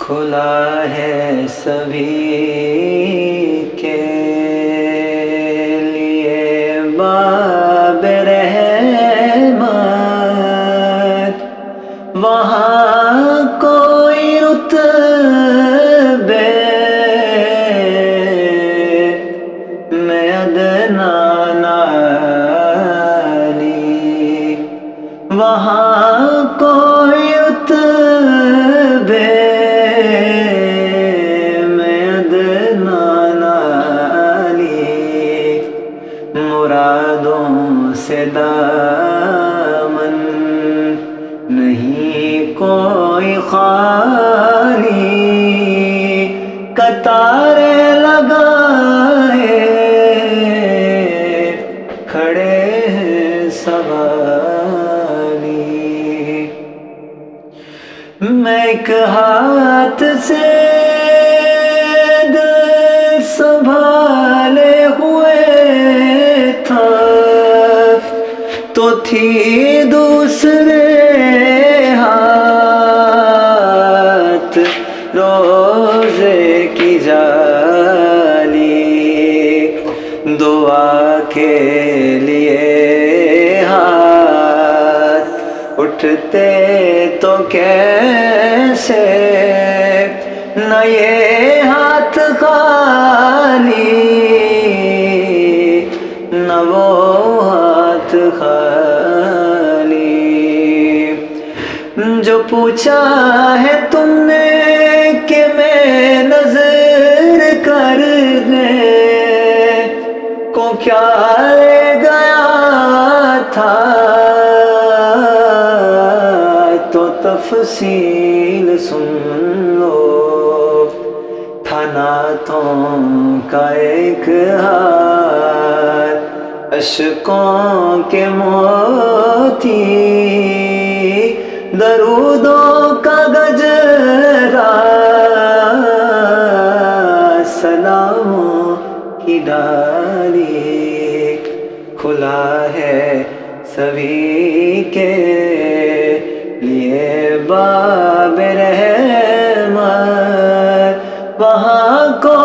کھلا ہے سبھی کے لیے باب رحمت، وہاں کوئی رتبے میں ادنا نالی، وہاں کوئی رتبے میں ادنا نالی، مرادوں سے دامن نہیں کوئی خالی، قطاریں لگائے کھڑے ہیں سوالی، میں ایک ہاتھ سے دل سنبھالے ہوئے تھا، تو تھی دوسرے ہاتھ روزے کی جالی، دعا کے لیے ہاتھ اٹھتے تو کیسے، نہ یہ ہاتھ خالی نہ وہ ہاتھ خالی، جو پوچھا ہے تم نے کہ میں نظر کرنے کو کیا لے گیا تھا، تو تفصیل سن لو، تھا نعتوں کا ایک ہار، اشکوں کے موتی، درودوں کا گجرا، سلاموں کی ڈالی، کھلا ہے سبھی کے لیے باب رحمت، وہاں کو